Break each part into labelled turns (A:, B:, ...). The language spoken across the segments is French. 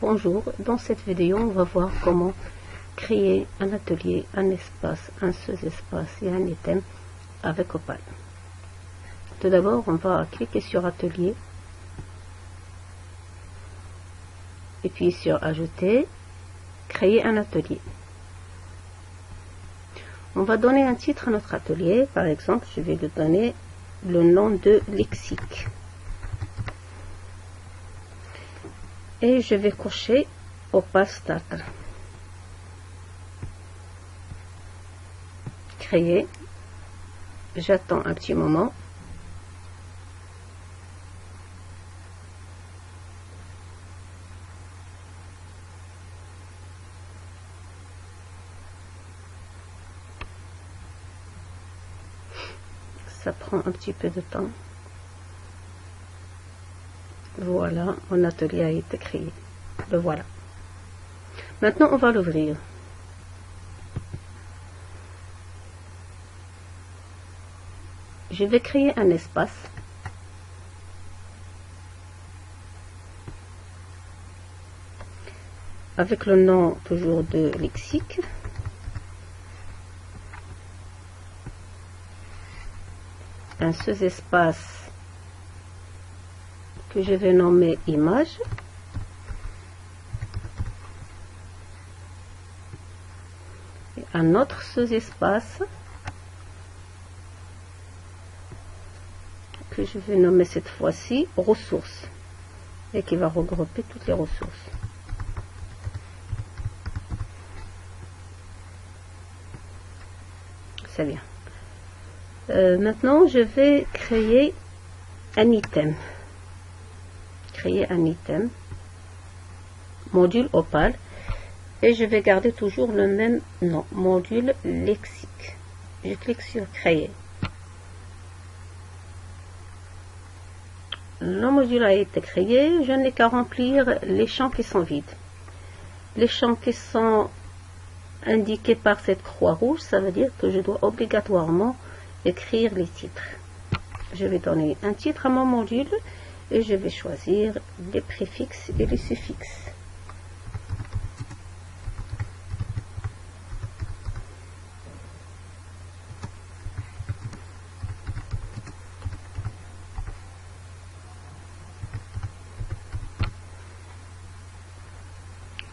A: Bonjour, dans cette vidéo on va voir comment créer un atelier, un espace, un sous-espace et un item avec Opal. Tout d'abord on va cliquer sur atelier et puis sur ajouter, créer un atelier. On va donner un titre à notre atelier, par exemple je vais lui donner le nom de lexique. Et je vais cocher Opal Starter. Créer. J'attends un petit moment. Ça prend un petit peu de temps. Voilà, mon atelier a été créé. Le voilà. Maintenant, on va l'ouvrir. Je vais créer un espace. Avec le nom toujours de lexique. Un sous-espace que je vais nommer image. Et un autre sous-espace que je vais nommer cette fois-ci ressources et qui va regrouper toutes les ressources. C'est bien. Maintenant, je vais créer un item. Créer un item, module Opal, et je vais garder toujours le même nom, module lexique. Je clique sur créer. Le module a été créé, je n'ai qu'à remplir les champs qui sont vides. Les champs qui sont indiqués par cette croix rouge, ça veut dire que je dois obligatoirement écrire les titres. Je vais donner un titre à mon module et je vais choisir les préfixes et les suffixes.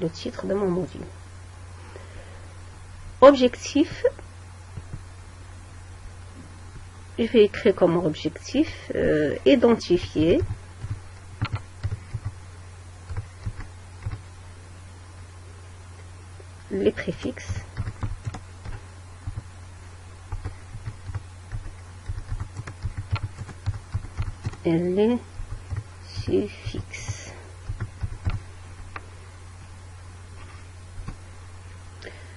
A: Le titre de mon module. Objectif. Je vais écrire comme objectif identifier les préfixes et les suffixes.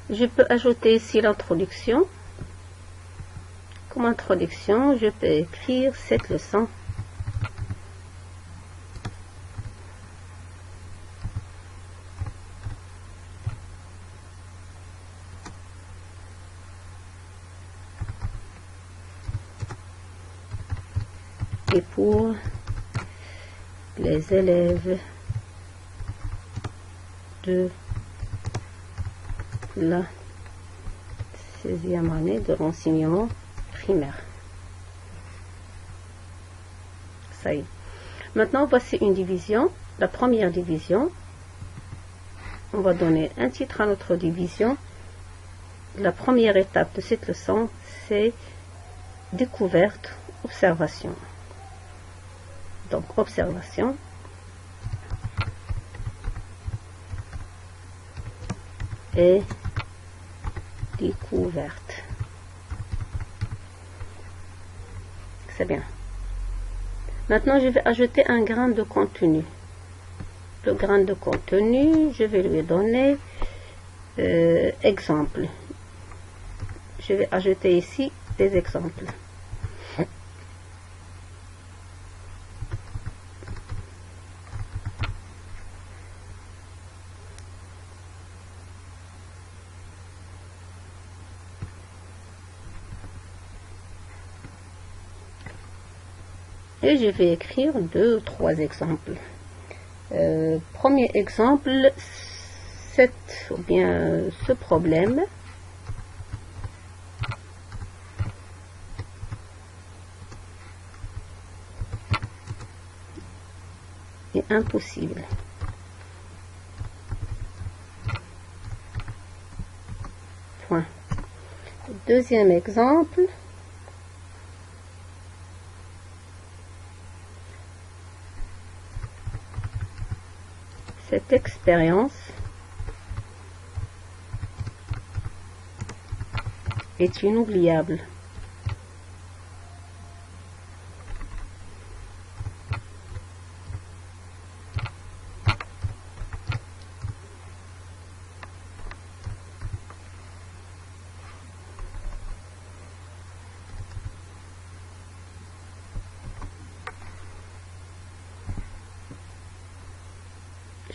A: Je peux ajouter ici l'introduction. Comme introduction, je peux écrire cette leçon. Et pour les élèves de la 16e année de l'enseignement primaire. Ça y est. Maintenant, voici une division. La première division, on va donner un titre à notre division. La première étape de cette leçon, c'est découverte, observation. Donc, observation. Et découverte. C'est bien. Maintenant, je vais ajouter un grain de contenu. Le grain de contenu, je vais lui donner exemple. Je vais ajouter ici des exemples. Et je vais écrire 2 ou 3 exemples. Premier exemple, ce problème est impossible. Point. Deuxième exemple, cette expérience est inoubliable.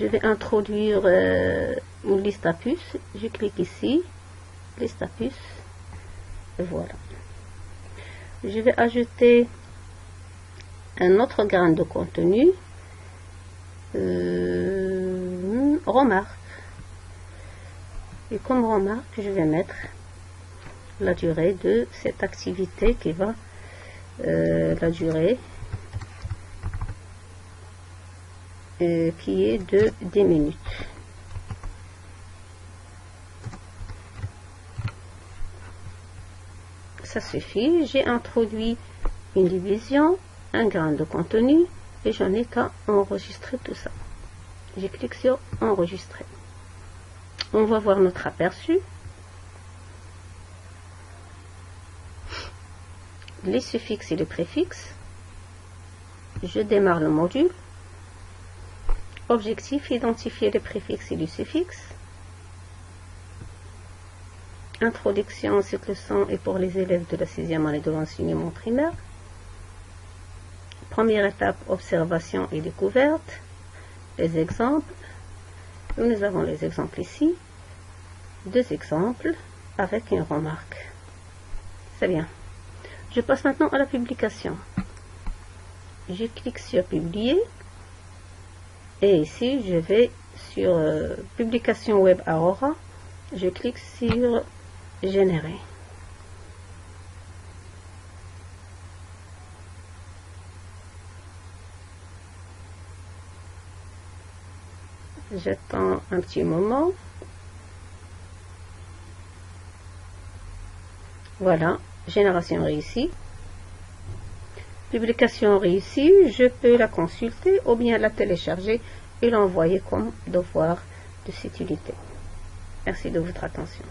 A: Je vais introduire une liste à puces. Je clique ici, liste à puces, et voilà. Je vais ajouter un autre grain de contenu, remarque. Et comme remarque, je vais mettre la durée de cette activité qui va, la durée qui est de 10 minutes. Ça suffit, j'ai introduit une division, un grain de contenu et je n'ai qu'à enregistrer tout ça. Je clique sur enregistrer. On va voir notre aperçu. Les suffixes et les préfixes. Je démarre le module. Objectif, identifier les préfixes et les suffixes. Introduction, cette leçon est pour les élèves de la 6e année de l'enseignement primaire. Première étape, observation et découverte. Les exemples. Nous avons les exemples ici. 2 exemples avec une remarque. C'est bien. Je passe maintenant à la publication. Je clique sur publier. Et ici, je vais sur publication web Aurora. Je clique sur générer. J'attends un petit moment. Voilà, génération réussie. Publication réussie, je peux la consulter ou bien la télécharger et l'envoyer comme devoir de cette unité. Merci de votre attention.